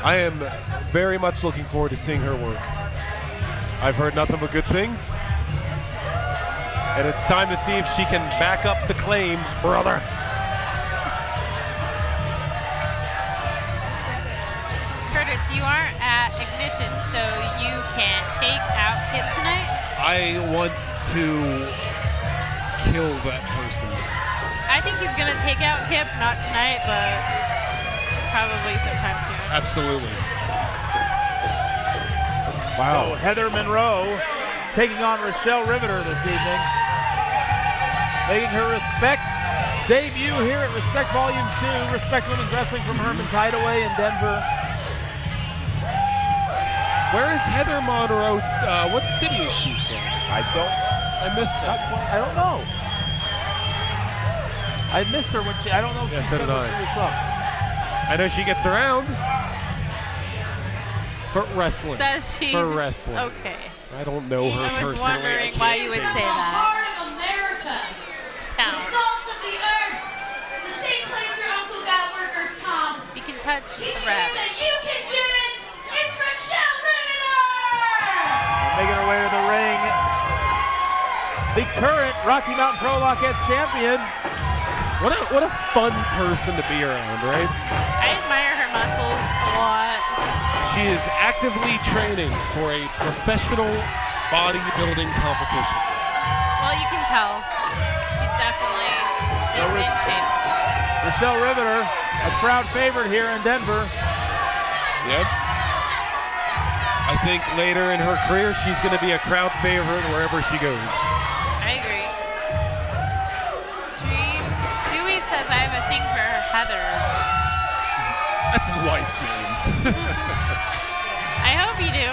I am very much looking forward to seeing her work. I've heard nothing but good things. And it's time to see if she can back up the claims, brother. Curtis, you aren't at Ignition, so you can take out Kip tonight? I want to kill that person. I think he's going to take out Kip, not tonight, but probably sometime soon. Absolutely. Wow. So Heather Monroe taking on Rachelle Riveter this evening. Making her Respect debut here at Respect Volume 2. Respect Women's Wrestling from Herman's Hideaway in Denver. Where is Heather Monroe? What city is she from? I missed that. I don't know. I missed her when I don't know if she said where she was from. I know she gets around. For wrestling. Does she? For wrestling. Okay. I don't know her personally. I was wondering why you would say that. Part of America. Town. The salt of the earth. The same place your uncle got workers' comp. You can touch Teaching the you rabbit. that you can do it. It's Rachelle Riveter. Making her way to the ring. The current Rocky Mountain Pro Lockettes champion. What a fun person to be around, right? I admire her muscles a lot. She is actively training for a professional bodybuilding competition. Well, you can tell. She's definitely in shape. Rachelle Riveter, a crowd favorite here in Denver. Yep. I think later in her career, she's going to be a crowd favorite wherever she goes. I agree. Dewey says I have a thing for Heather. That's his wife's name. I hope you do.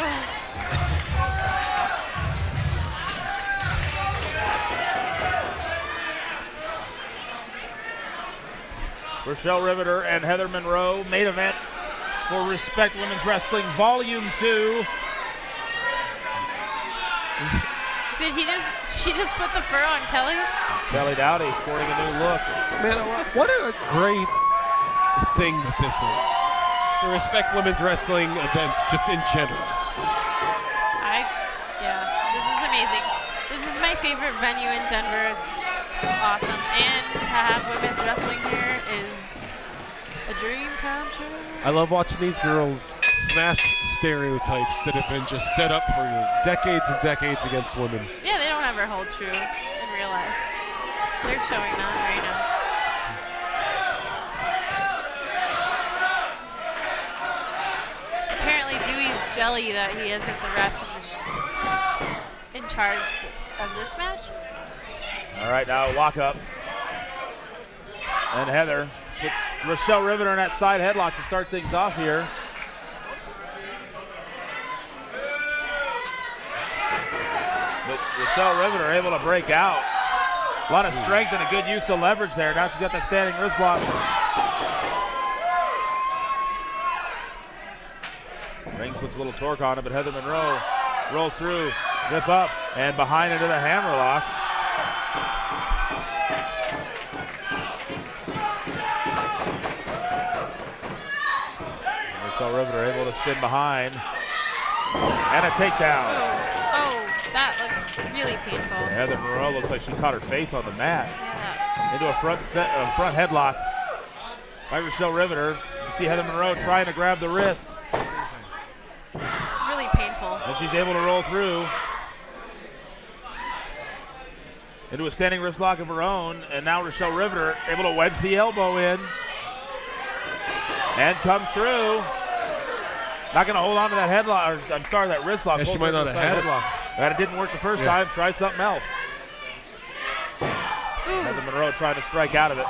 Rachelle Riveter and Heather Monroe, main event for Respect Women's Wrestling Volume 2. Did she just put the fur on Kelly? Kelly Dowdy sporting a new look. Man, what a great thing that this is. The Respect Women's Wrestling events, just in general. Yeah, this is amazing. This is my favorite venue in Denver. It's awesome. And to have women's wrestling here is a dream come true. I love watching these girls smash stereotypes that have been just set up for decades and decades against women. Yeah, they don't ever hold true in real life. They're showing that right now. Apparently Dewey's jelly that he isn't the ref in charge of this match. All right, now lock up. And Heather gets Rachelle Riveter in that side headlock to start things off here. But Rachelle Riveter able to break out. A lot of strength and a good use of leverage there. Now she's got that standing wrist lock. Rings puts a little torque on it, but Heather Monroe rolls through, nip up, and behind into the hammerlock. Rachelle Riveter able to spin behind. And a takedown. Oh, that looks really painful. And Heather Monroe looks like she caught her face on the mat. Yeah. Into a front headlock by Rachelle Riveter. You see Heather Monroe trying to grab the wrist. It's really painful. And she's able to roll through into a standing wrist lock of her own. And now Rachelle Riveter able to wedge the elbow in. And comes through. Not going to hold on to that headlock. Or, I'm sorry, that wrist lock. Yeah, she might not have had it. That it didn't work the first time. Try something else. Ooh. Heather Monroe trying to strike out of it.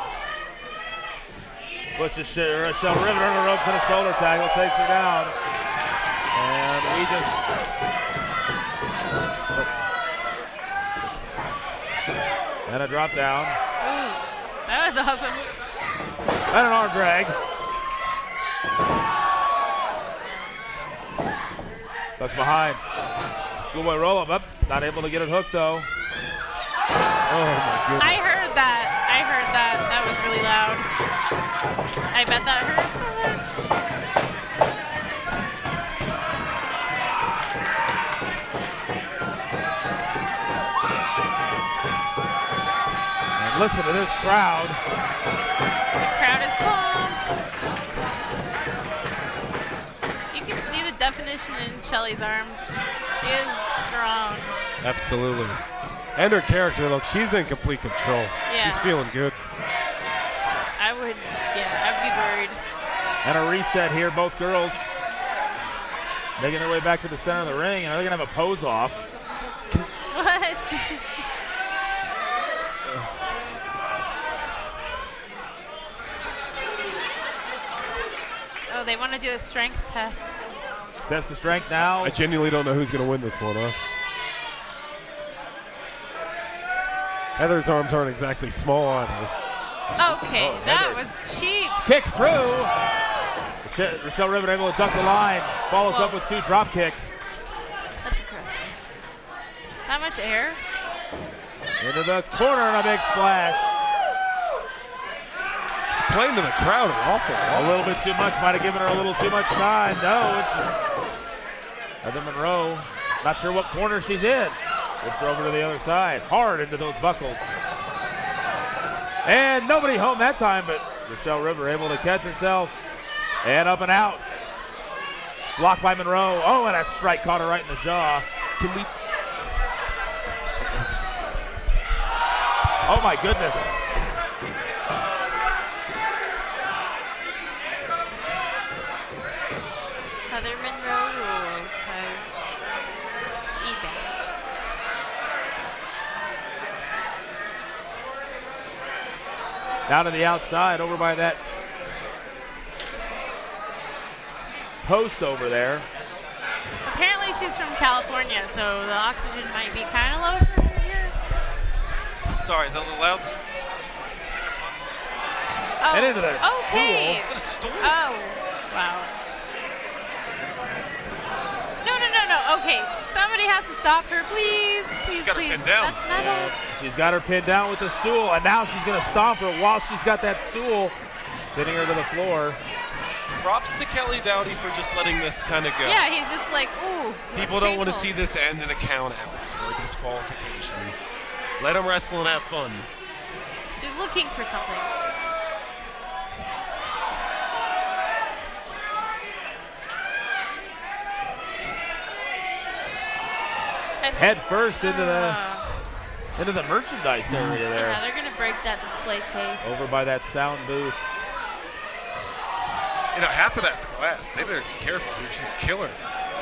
Pushes Rachelle Riveter on the ropes and a shoulder tackle. Takes her down. And we just... And a drop down. Ooh, that was awesome. And an arm drag. Ducks behind. Schoolboy roll up. Not able to get it hooked though. Oh my goodness. I heard that. That was really loud. I bet that hurt so much. listen to this crowd. Crowd is pumped. You can see the definition in Shelly's arms. She is strong. Absolutely. And her character, look, she's in complete control. Yeah. She's feeling good. I'd be worried. And a reset here, both girls making their way back to the center of the ring, and they're going to have a pose off. What? Oh, they want to do a strength test. Test the strength now. I genuinely don't know who's going to win this one, huh? Heather's arms aren't exactly small either. Okay, that was cheap. Kicks through. Rachelle Riveter able to duck the line. Follows up with 2 drop kicks. That's impressive. How much air? Into the corner and a big splash. She's playing to the crowd an awful lot. A little bit too much. Might have given her a little too much time. No, it's Heather Monroe. Not sure what corner she's in. Gets her over to the other side. Hard into those buckles. And nobody home that time, but Rachelle Riveter able to catch herself. And up and out. Blocked by Monroe. Oh, and that strike caught her right in the jaw. Can we? Oh my goodness. Heather Monroe rules, says eBay. Down to the outside, over by that post over there. Apparently she's from California, so the oxygen might be kind of low for her here. Sorry, is that a little loud? Oh, And into the okay. Is it a stool? Oh, wow. No. Okay, somebody has to stop her, please. Please, got her please. pinned down. That's metal. She's got her pinned down with the stool, and now she's going to stomp her while she's got that stool, pinning her to the floor. Props to Kelly Dowdy for just letting this kind of go. Yeah, he's just like, ooh. People don't want to see this end in a count out or a disqualification. Let them wrestle and have fun. She's looking for something. Head first into the merchandise area there. Yeah, they're gonna break that display case. Over by that sound booth. You know, half of that's glass. They better be careful. They should kill her.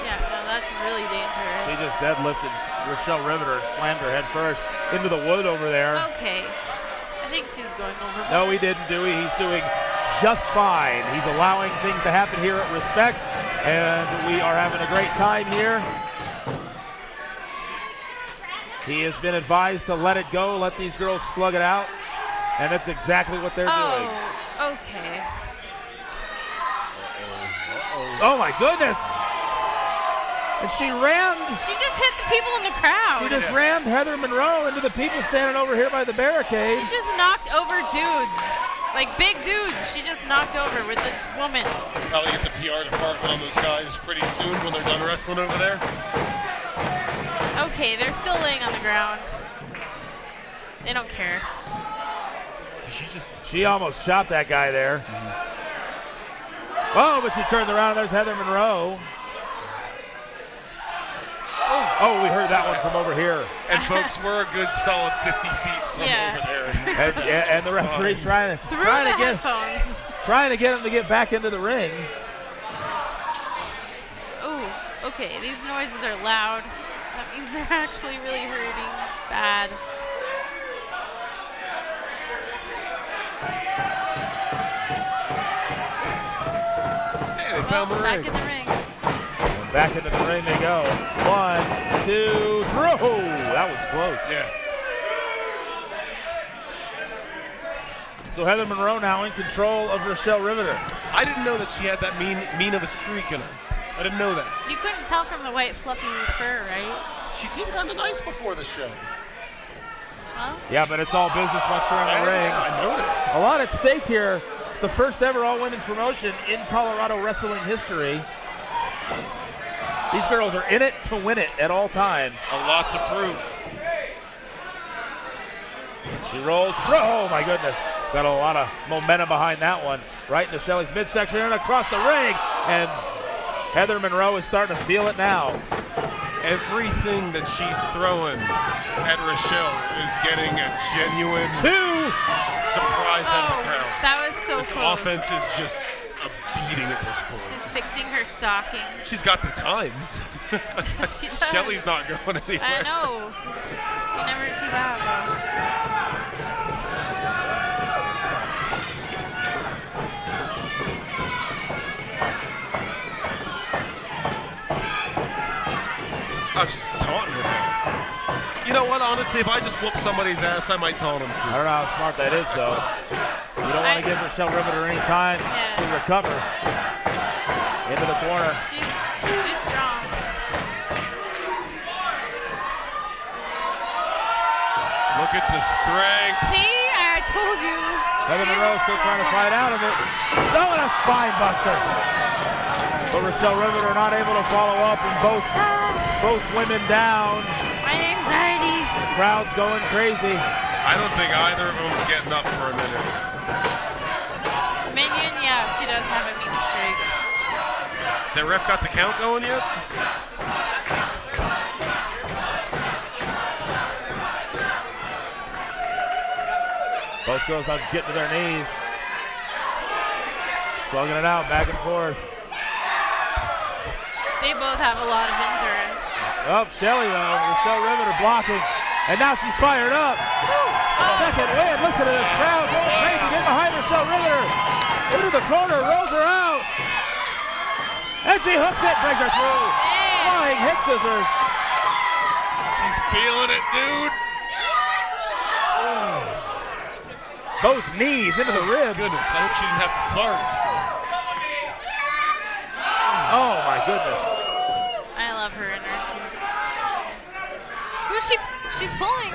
Yeah, no, that's really dangerous. She just deadlifted Rachelle Riveter and slammed her head first into the wood over there. Okay, I think she's going over. No, he didn't do it. He's doing just fine. He's allowing things to happen here at Respect, and we are having a great time here. He has been advised to let it go, let these girls slug it out, and that's exactly what they're doing. Okay. Oh my goodness! And she rammed. She just hit the people in the crowd. She just rammed Heather Monroe into the people standing over here by the barricade. She just knocked over dudes. Like big dudes, she just knocked over with the woman. Probably get the PR department on those guys pretty soon when they're done wrestling over there. Okay, they're still laying on the ground. They don't care. She almost chopped that guy there. Oh, but she turned around. There's Heather Monroe. Oh, we heard that one from over here. And folks, we're a good solid 50 feet from over there. And the referee trying to headphones. trying to get him to get back into the ring. Ooh, okay, these noises are loud. That means they're actually really hurting bad. Hey, they found the back ring. in the ring. And back into the ring they go. 1, 2, 3. Oh, that was close. Yeah. So Heather Monroe now in control of Rachelle Riveter. I didn't know that she had that mean of a streak in her. I didn't know that. You couldn't tell from the white fluffy fur, right? She seemed kind of nice before the show. Well, Yeah, but it's all business once you're in the ring. I noticed. A lot at stake here. The first ever all-women's promotion in Colorado wrestling history. These girls are in it to win it at all times. A lot to prove. She rolls through. Oh, my goodness. Got a lot of momentum behind that one. Right into Shelly's midsection and across the ring. And Heather Monroe is starting to feel it now. Everything that she's throwing at Rachelle is getting a genuine surprise out of the crowd. That was so This close. offense is just a beating at this point. She's fixing her stocking. She's got the time. She does. Shelly's not going anywhere. I know. You never see that though. I was just taunting her now. You know what? Honestly, if I just whoop somebody's ass, I might taunt them I too. don't know how smart that is, though. You don't want to give Rachelle Riveter any time to recover. Into the corner. She's strong. Look at the strength. See, I told you. Heather Monroe still trying to fight out of it. Oh, and a spine buster. But Rachelle Riveter not able to follow up, and both women down. My anxiety. The crowd's going crazy. I don't think either of them's getting up for a minute. Minion, yeah, she does have a mean streak. Has that ref got the count going yet? Both girls are getting to their knees. Slugging it out, back and forth. They both have a lot of endurance. Oh, Shelly though, Rachelle Riveter blocking. And now she's fired up. Second win, listen to this crowd going crazy. Get behind Rachelle Riveter. Into the corner, rolls her out. And she hooks it, brings her through. Flying hit scissors. She's feeling it, dude. Both knees into the ribs. Goodness, I hope she didn't have to fart. Oh my goodness. I love her energy. Who's she? She's pulling.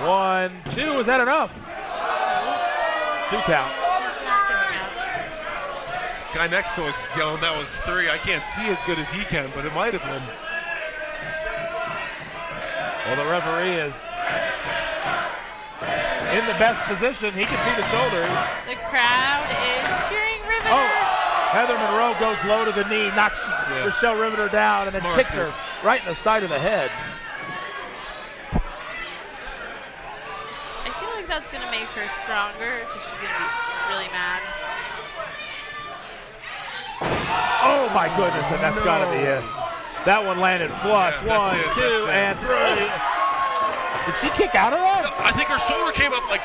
1, 2, is that enough? 2 count. She's not giving up. This guy next to us is yelling that was 3. I can't see as good as he can, but it might have been. Well, the referee is in the best position. He can see the shoulders. The crowd is cheering Riveter. Oh, Heather Monroe goes low to the knee, knocks Rachelle Riveter down, and then Smart, kicks too. her right in the side of the head. I feel like that's going to make her stronger because she's going to be really mad. Oh my goodness, and that's got to be it. That one landed flush. Yeah, 1, that's 2, it. and 3. Did she kick out of that? I think her shoulder came up like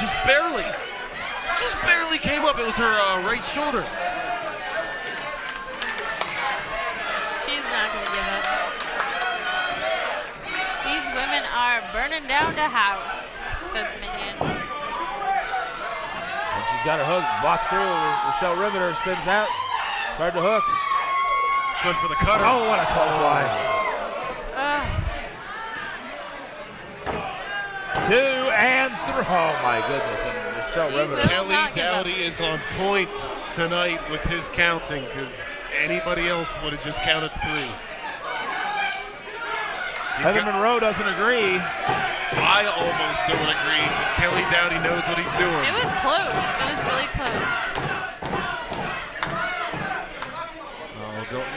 just barely. Just barely came up. It was her right shoulder. She's not going to give up. These women are burning down the house, says Minion. And she's got her hook, blocks through. Rachelle Riveter spins out. Tried to hook. She went for the cutter. Oh, what a close line. 2 and 3. Oh my goodness. And Rachelle Riveter. Kelly not give up. Dowdy is on point tonight with his counting because anybody else would have just counted 3. Heather Monroe doesn't agree. I almost don't agree, but Kelly Dowdy knows what he's doing. It was close. It was really close.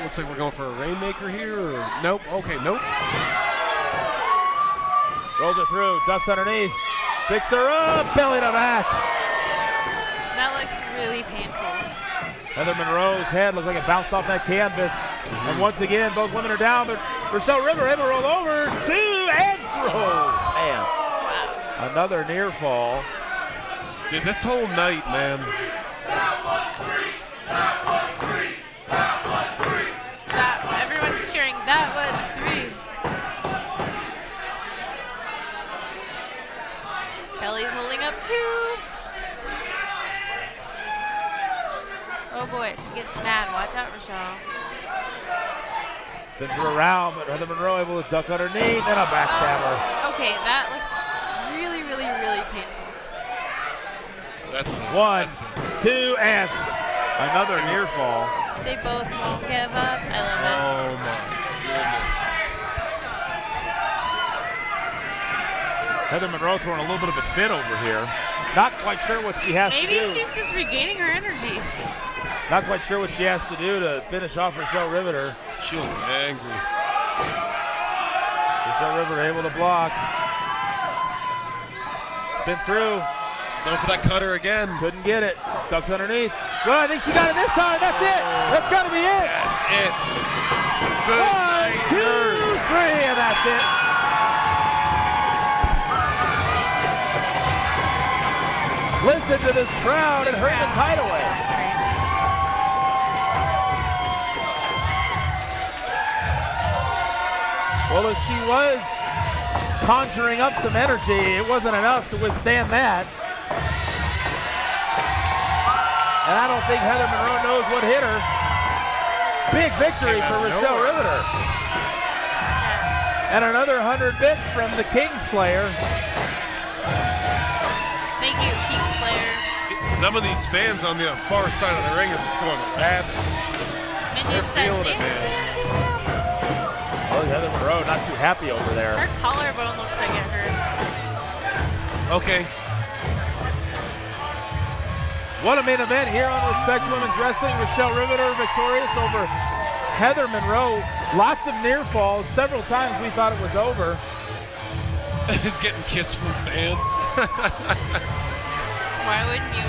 Looks like we're going for a rainmaker here. Or nope. Okay, nope. Rolls it through, ducks underneath, picks her up, belly to back. That looks really painful. Heather Monroe's head looks like it bounced off that canvas. And once again, both women are down, but Rachelle Riveter able to roll over. 2 and throw. Man, another near fall. Dude, this whole night, man. Everyone's cheering. That was 3. Kelly's holding up 2. Oh boy, she gets mad. Watch out, Rachelle. Spins her around, but Heather Monroe able to duck underneath and a backstabber. Okay, that looks really, really, really painful. That's it. 1, That's it. 2, and another near fall. They both won't give up. I love it. Oh my goodness. Heather Monroe throwing a little bit of a fit over here. Not quite sure what she has Maybe to do. she's just regaining her energy. Not quite sure what she has to do to finish off Rachelle Riveter. She looks angry. Rachelle Riveter able to block. Spin through. Going for that cutter again. Couldn't get it. Ducks underneath. Well, I think she got it this time. That's it. That's got to be it. That's it. Good 1, night, 2, nurse. 3, and that's it. Listen to this crowd at Herman's Hideaway. Well, if she was conjuring up some energy, it wasn't enough to withstand that. And I don't think Heather Monroe knows what hit her. Big victory for Rachelle Riveter. And another 100 bits from the Kingslayer. Thank you, Kingslayer. Some of these fans on the far side of the ring are just going rabid. Minion said, feeling it, "Damn, man." damn, damn." Well, Heather Monroe not too happy over there. Her collarbone looks like it hurts. Okay. What a main event here on Respect Women's Wrestling. Rachelle Riveter victorious over Heather Monroe. Lots of near falls. Several times we thought it was over. He's getting kissed from fans. Why wouldn't you?